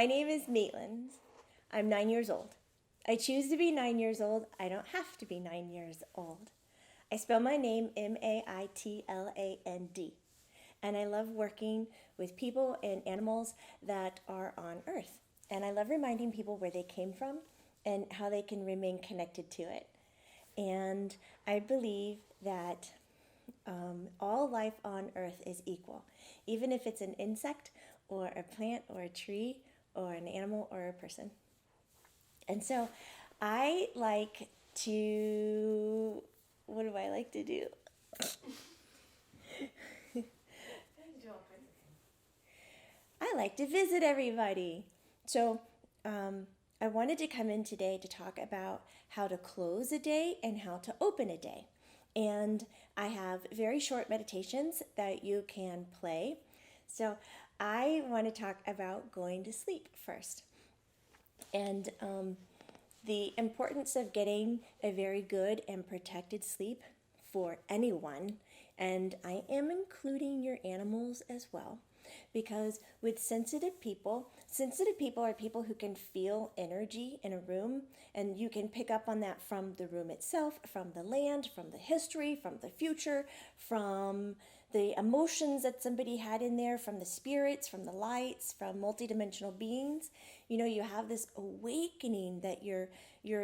My name is Maitland. I'm 9 years old. I choose to be 9 years old. I don't have to be 9 years old. I spell my name Maitland. And I love working with people and animals that are on Earth. And I love reminding people where they came from and how they can remain connected to it. And I believe that all life on Earth is equal, even if it's an insect or a plant or a tree or an animal or a person. And so I like to, what do I like to do? I like to visit everybody. So I wanted to come in today to talk about how to close a day and how to open a day. And I have very short meditations that you can play. So I want to talk about going to sleep first. And the importance of getting a very good and protected sleep for anyone, and I am including your animals as well, because with sensitive people are people who can feel energy in a room, and you can pick up on that from the room itself, from the land, from the history, from the future, from the emotions that somebody had in there, from the spirits, from the lights, from multidimensional beings. You know, you have this awakening that your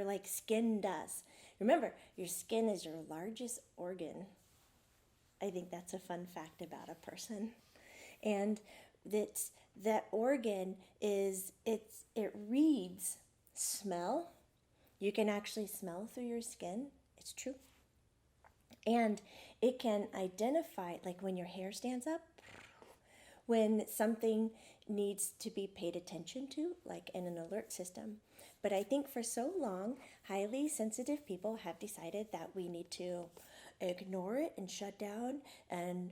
like skin does. Remember, your skin is your largest organ. I think that's a fun fact about a person. And that organ it reads smell. You can actually smell through your skin. It's true. And it can identify, like when your hair stands up, when something needs to be paid attention to, like in an alert system. But I think for so long, highly sensitive people have decided that we need to ignore it and shut down and,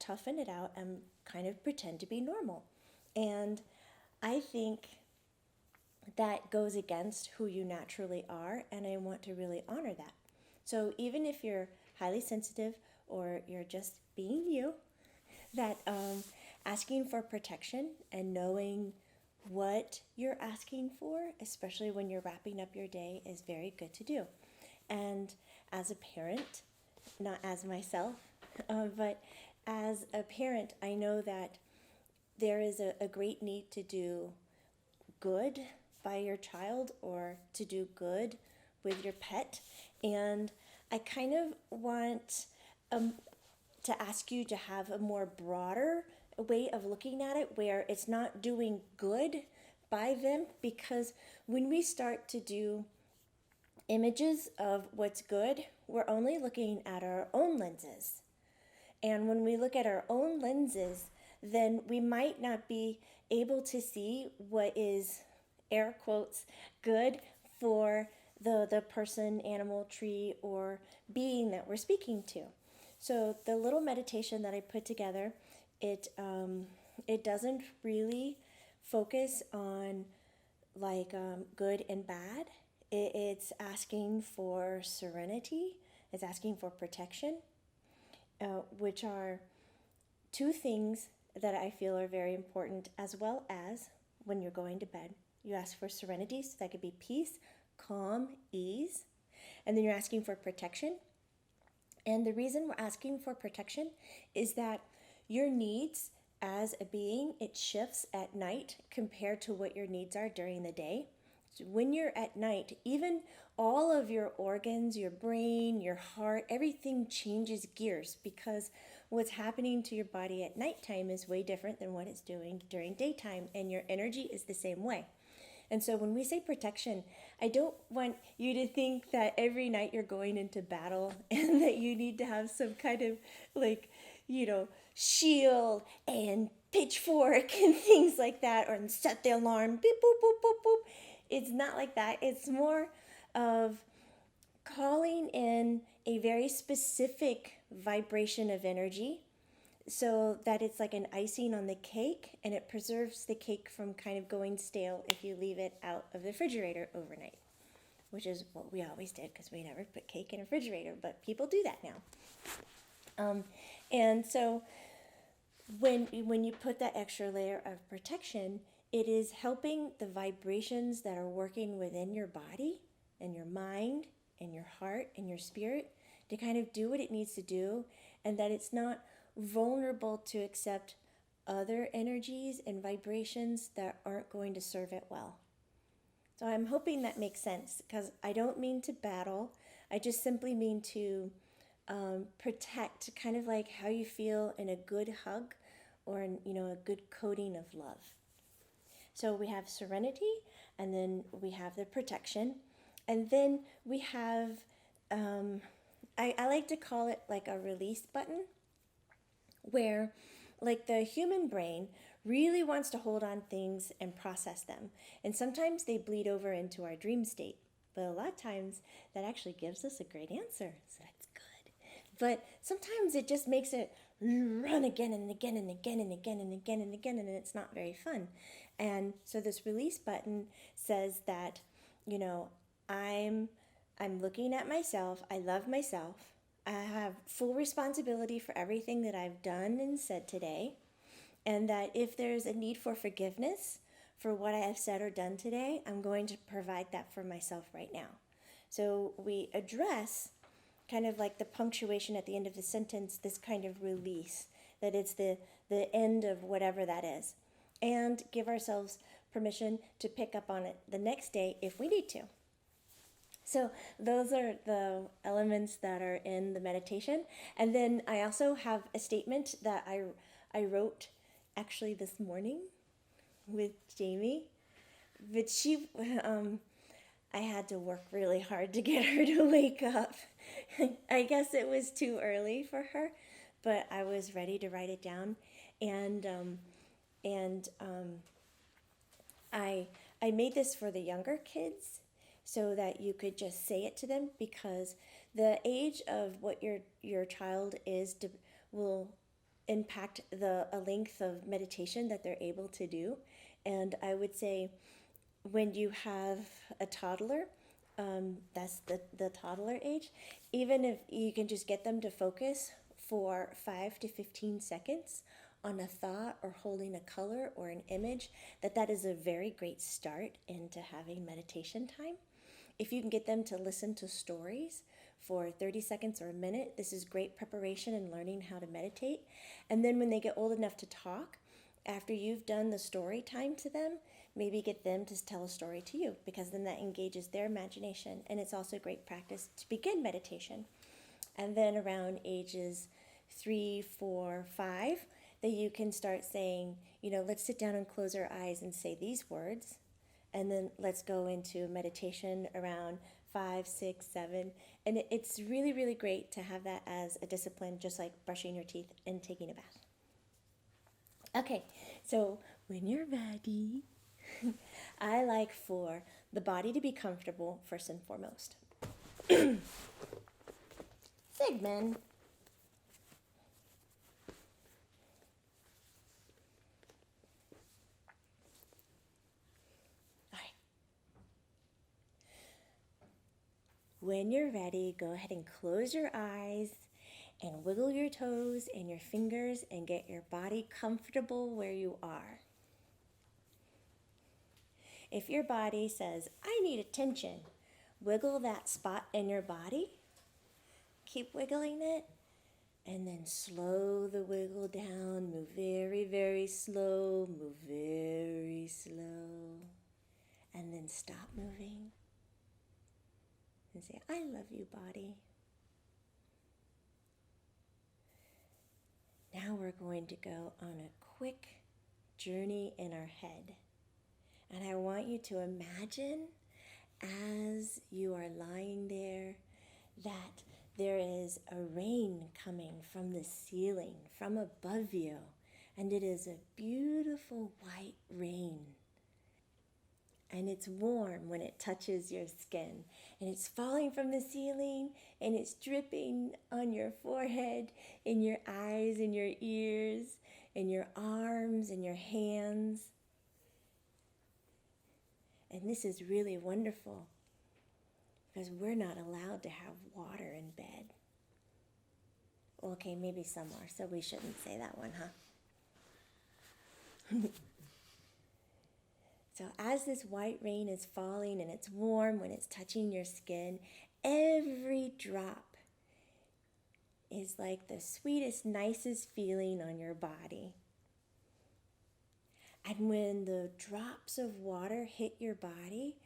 toughen it out and kind of pretend to be normal. And I think that goes against who you naturally are, and I want to really honor that. So even if you're highly sensitive or you're just being you, that asking for protection and knowing what you're asking for, especially when you're wrapping up your day, is very good to do. And as a parent, not as myself, but as a parent, I know that there is a great need to do good by your child or to do good with your pet. And I kind of want to ask you to have a more broader way of looking at it, where it's not doing good by them, because when we start to do images of what's good, we're only looking at our own lenses. And when we look at our own lenses, then we might not be able to see what is, air quotes, good for the person, animal, tree, or being that we're speaking to. So the little meditation that I put together, it doesn't really focus on like good and bad. It's asking for serenity. It's asking for protection, which are two things that I feel are very important, as well as when you're going to bed. You ask for serenity, so that could be peace, calm, ease. And then you're asking for protection. And the reason we're asking for protection is that your needs as a being, it shifts at night compared to what your needs are during the day. So when you're at night, even all of your organs, your brain, your heart, everything changes gears, because what's happening to your body at nighttime is way different than what it's doing during daytime, and your energy is the same way. And so when we say protection, I don't want you to think that every night you're going into battle and that you need to have some kind of shield and pitchfork and things like that, or set the alarm, beep, boop, boop, boop, boop. It's not like that. It's more of calling in a very specific vibration of energy, so that it's like an icing on the cake, and it preserves the cake from kind of going stale if you leave it out of the refrigerator overnight, which is what we always did, because we never put cake in a refrigerator, but people do that now. And so when you put that extra layer of protection, it is helping the vibrations that are working within your body and your mind and your heart and your spirit to kind of do what it needs to do, and that it's not vulnerable to accept other energies and vibrations that aren't going to serve it well. So I'm hoping that makes sense, because I don't mean to battle. I just simply mean to protect, kind of like how you feel in a good hug or in, a good coating of love. So we have serenity, and then we have the protection, and then we have, I like to call it like a release button, where like the human brain really wants to hold on things and process them. And sometimes they bleed over into our dream state. But a lot of times that actually gives us a great answer. So that's good. But sometimes it just makes it run again and again and again and again and again and again, and it's not very fun. And so this release button says that, I'm looking at myself. I love myself. I have full responsibility for everything that I've done and said today. And that if there's a need for forgiveness for what I have said or done today, I'm going to provide that for myself right now. So we address kind of like the punctuation at the end of the sentence, this kind of release, that it's the end of whatever that is. And give ourselves permission to pick up on it the next day if we need to. So those are the elements that are in the meditation. And then I also have a statement that I wrote actually this morning with Jamie, but I had to work really hard to get her to wake up. I guess it was too early for her, but I was ready to write it down, and I made this for the younger kids so that you could just say it to them, because the age of what your child is will impact the length of meditation that they're able to do. And I would say when you have a toddler, that's the toddler age, even if you can just get them to focus for 5 to 15 seconds on a thought or holding a color or an image, that is a very great start into having meditation time. If you can get them to listen to stories for 30 seconds or a minute, this is great preparation in learning how to meditate. And then when they get old enough to talk, after you've done the story time to them, maybe get them to tell a story to you, because then that engages their imagination. And it's also great practice to begin meditation. And then around ages 3, 4, 5, that you can start saying, let's sit down and close our eyes and say these words. And then let's go into meditation around 5, 6, 7. And it's really, really great to have that as a discipline, just like brushing your teeth and taking a bath. Okay, so when you're ready, I like for the body to be comfortable first and foremost. Sigmund. When you're ready, go ahead and close your eyes and wiggle your toes and your fingers and get your body comfortable where you are. If your body says, I need attention, wiggle that spot in your body. Keep wiggling it, and then slow the wiggle down. Move very, very slow. Move very slow. And then stop moving. And say, I love you, body. Now we're going to go on a quick journey in our head. And I want you to imagine, as you are lying there, that there is a rain coming from the ceiling, from above you. And it is a beautiful white rain. And it's warm when it touches your skin. And it's falling from the ceiling, and it's dripping on your forehead, in your eyes, in your ears, in your arms, in your hands. And this is really wonderful, because we're not allowed to have water in bed. Okay, maybe some are, so we shouldn't say that one, huh? So as this white rain is falling and it's warm when it's touching your skin, every drop is like the sweetest, nicest feeling on your body. And when the drops of water hit your body,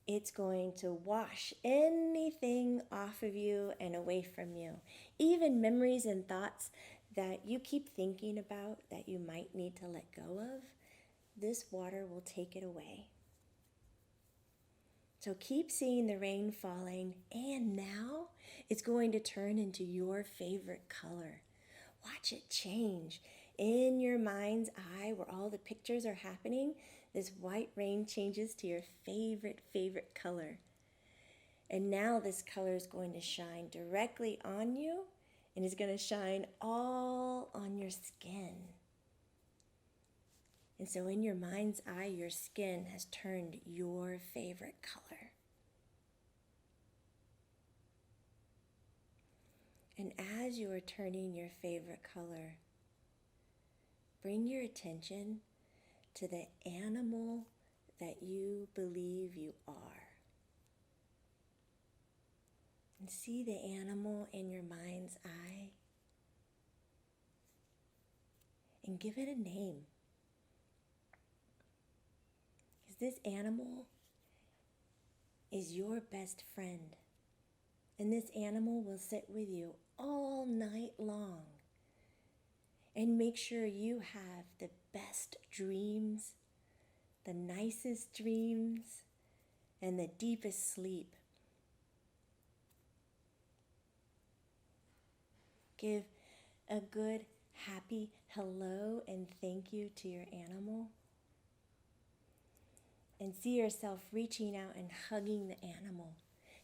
it's going to wash anything off of you and away from you. Even memories and thoughts that you keep thinking about that you might need to let go of, this water will take it away. So keep seeing the rain falling, and now it's going to turn into your favorite color. Watch it change. In your mind's eye, where all the pictures are happening, this white rain changes to your favorite color. And now this color is going to shine directly on you and is going to shine all on your skin. And so in your mind's eye, your skin has turned your favorite color. And as you are turning your favorite color, bring your attention to the animal that you believe you are. And see the animal in your mind's eye. And give it a name. Because this animal is your best friend. And this animal will sit with you all night long and make sure you have the best dreams, the nicest dreams, and the deepest sleep. Give a good, happy hello and thank you to your animal. And see yourself reaching out and hugging the animal.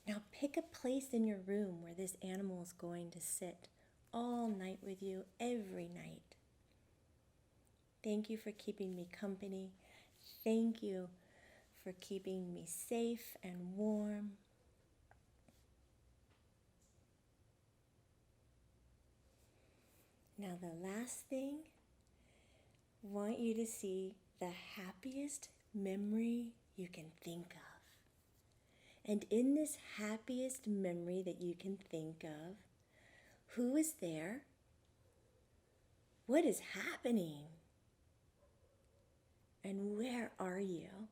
Now pick a place in your room where this animal is going to sit all night with you, every night. Thank you for keeping me company. Thank you for keeping me safe and warm. Now the last thing, I want you to see the happiest memory you can think of. And in this happiest memory that you can think of, who is there? What is happening? And where are you?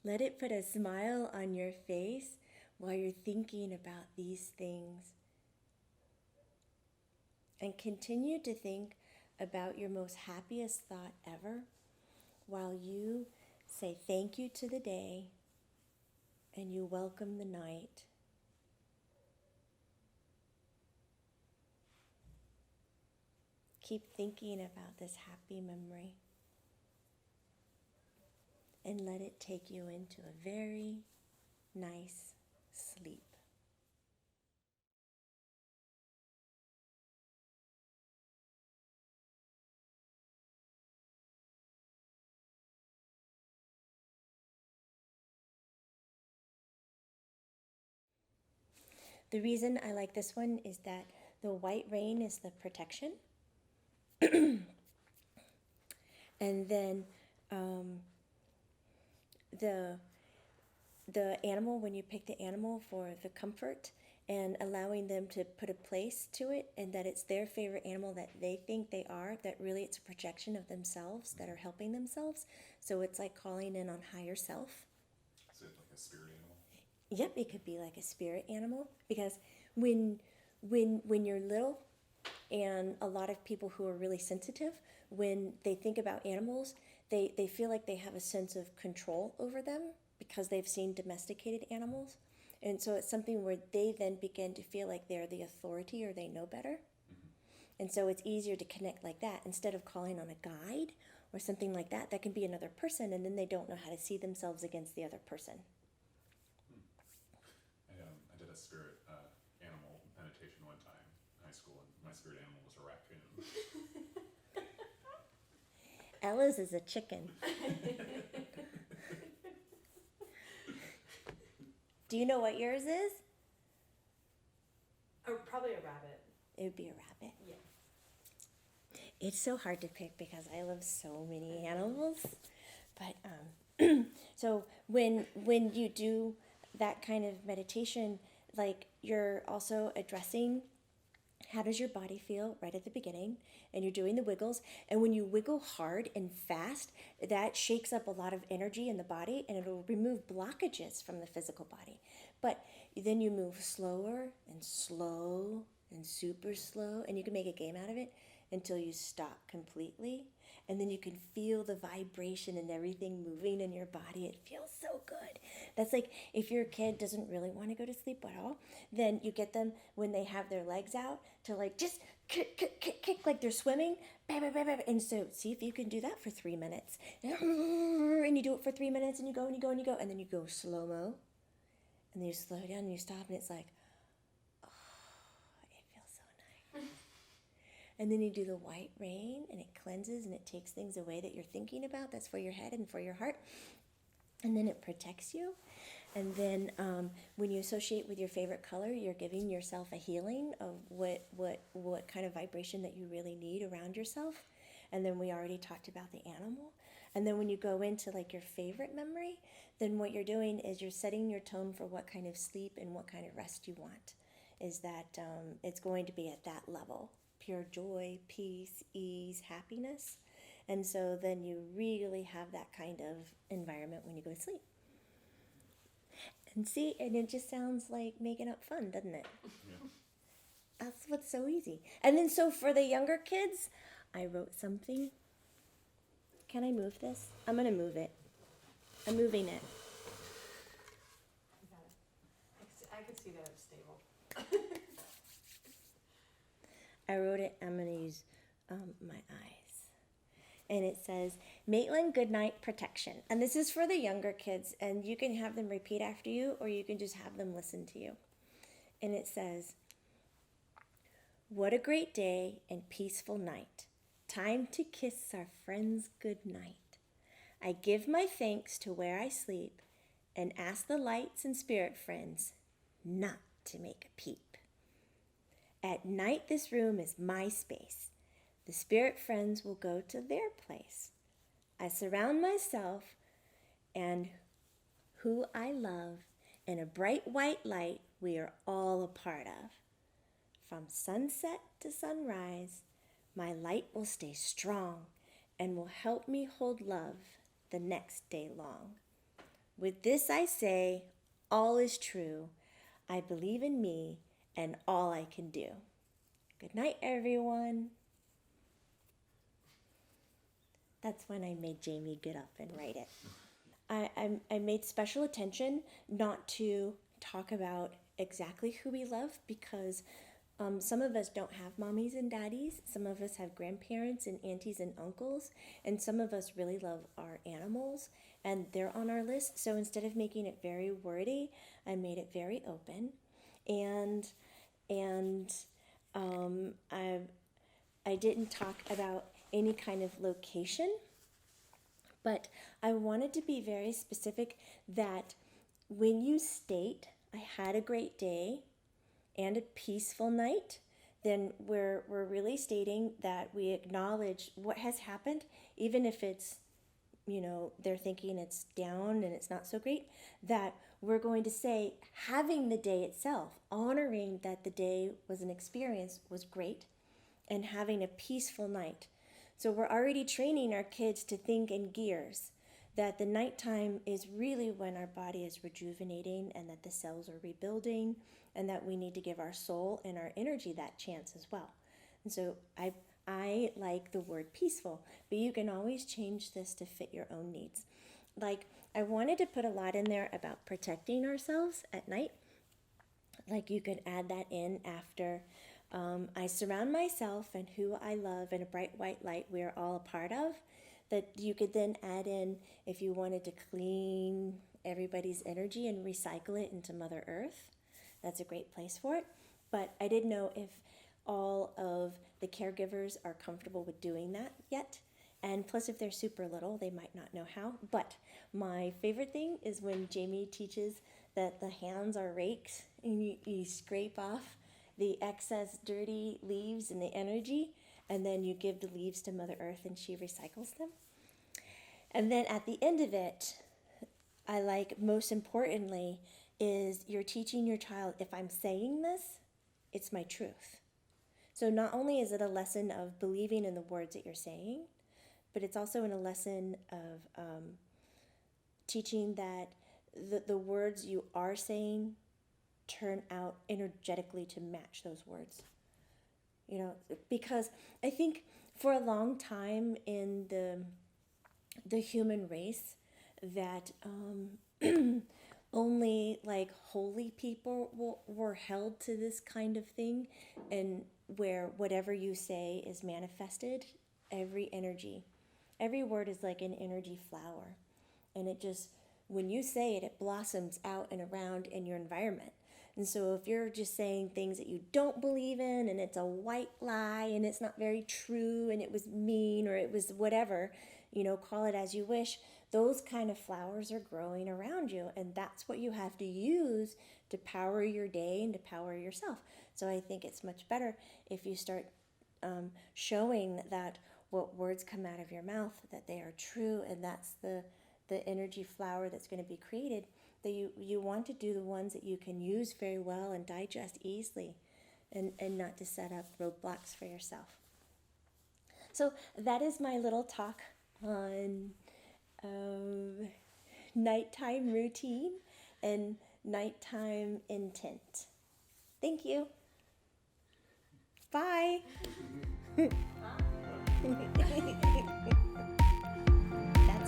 Let it put a smile on your face while you're thinking about these things. And continue to think about your most happiest thought ever while you say thank you to the day and you welcome the night. Keep thinking about this happy memory and let it take you into a very nice sleep. The reason I like this one is that the white rain is the protection. And then the animal, when you pick the animal for the comfort and allowing them to put a place to it and that it's their favorite animal that they think they are, that really it's a projection of themselves that are helping themselves. So it's like calling in on higher self. Is it like a spirit animal? Yep, it could be like a spirit animal because when you're little, and a lot of people who are really sensitive, when they think about animals, they feel like they have a sense of control over them because they've seen domesticated animals. And so it's something where they then begin to feel like they're the authority or they know better. Mm-hmm. And so it's easier to connect like that instead of calling on a guide or something like that. That can be another person, and then they don't know how to see themselves against the other person. I did a spirit animal meditation one time in high school, and my spirit animal was a raccoon. Ella's is a chicken. Do you know what yours is? Probably a rabbit. It would be a rabbit. Yeah. It's so hard to pick because I love so many animals. But so when you do that kind of meditation, like you're also addressing how does your body feel right at the beginning, and you're doing the wiggles. And when you wiggle hard and fast, that shakes up a lot of energy in the body, and it'll remove blockages from the physical body. But then you move slower and slow and super slow, and you can make a game out of it until you stop completely. And then you can feel the vibration and everything moving in your body. It feels so good. That's like if your kid doesn't really want to go to sleep at all, then you get them when they have their legs out to like just kick, kick, kick, kick like they're swimming. Bam, bam, bam, bam. And so see if you can do that for 3 minutes. And you do it for 3 minutes, and you go and you go and you go. And then you go slow-mo. And then you slow down and you stop, and it's like, it feels so nice. And then you do the white rain, and it cleanses and it takes things away that you're thinking about. That's for your head and for your heart. And then it protects you. And then when you associate with your favorite color, you're giving yourself a healing of what kind of vibration that you really need around yourself. And then we already talked about the animal. And then when you go into like your favorite memory, then what you're doing is you're setting your tone for what kind of sleep and what kind of rest you want. Is that it's going to be at that level. Pure joy, peace, ease, happiness. And so then you really have that kind of environment when you go to sleep. And see, and it just sounds like making up fun, doesn't it? Yeah. That's what's so easy. And then so for the younger kids, I wrote something. Can I move this? I'm going to move it. I'm moving it. I could see that it's stable. I wrote it. I'm going to use my eyes. And it says, Maitland Goodnight Protection. And this is for the younger kids. And you can have them repeat after you, or you can just have them listen to you. And it says, what a great day and peaceful night. Time to kiss our friends good night. I give my thanks to where I sleep and ask the lights and spirit friends not to make a peep. At night this room is my space. The spirit friends will go to their place. I surround myself and who I love in a bright white light we are all a part of. From sunset to sunrise, my light will stay strong and will help me hold love the next day long. With this I say, all is true. I believe in me and all I can do. Good night, everyone. That's when I made Jamie get up and write it. I made special attention not to talk about exactly who we love, because some of us don't have mommies and daddies. Some of us have grandparents and aunties and uncles. And some of us really love our animals, and they're on our list. So instead of making it very wordy, I made it very open. And I didn't talk about any kind of location, but I wanted to be very specific that when you state, I had a great day and a peaceful night, then we're really stating that we acknowledge what has happened, even if it's, they're thinking it's down and it's not so great, that we're going to say having the day itself, honoring that the day was an experience, was great, and having a peaceful night. So we're already training our kids to think in gears, that the nighttime is really when our body is rejuvenating and that the cells are rebuilding, and that we need to give our soul and our energy that chance as well. And so I like the word peaceful, but you can always change this to fit your own needs. Like, I wanted to put a lot in there about protecting ourselves at night. Like, you could add that in after I surround myself and who I love in a bright white light we are all a part of. That you could then add in if you wanted to clean everybody's energy and recycle it into Mother Earth. That's a great place for it. But I didn't know if all of the caregivers are comfortable with doing that yet. And plus, if they're super little, they might not know how. But my favorite thing is when Jamie teaches that the hands are rakes and you scrape off the excess dirty leaves and the energy, and then you give the leaves to Mother Earth and she recycles them. And then at the end of it, I like most importantly is you're teaching your child, if I'm saying this, it's my truth. So not only is it a lesson of believing in the words that you're saying, but it's also in a lesson of teaching that the words you are saying turn out energetically to match those words. You know, because I think for a long time in the human race that only like holy people were held to this kind of thing, and where whatever you say is manifested, every word is like an energy flower, and it just, when you say it, it blossoms out and around in your environment. And so if you're just saying things that you don't believe in, and it's a white lie, and it's not very true, and it was mean, or it was whatever, you know, call it as you wish, those kind of flowers are growing around you. And that's what you have to use to power your day and to power yourself. So I think it's much better if you start showing that what words come out of your mouth, that they are true, and that's the energy flower that's going to be created, that you want to do the ones that you can use very well and digest easily, and not to set up roadblocks for yourself. So that is my little talk on nighttime routine and nighttime intent. Thank you. Bye. That's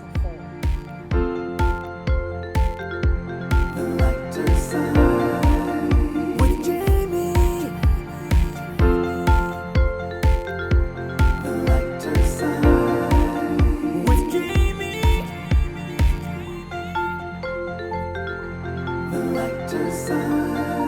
a whole. The lighter side with Jamie. The lighter side with Jamie. The lighter side.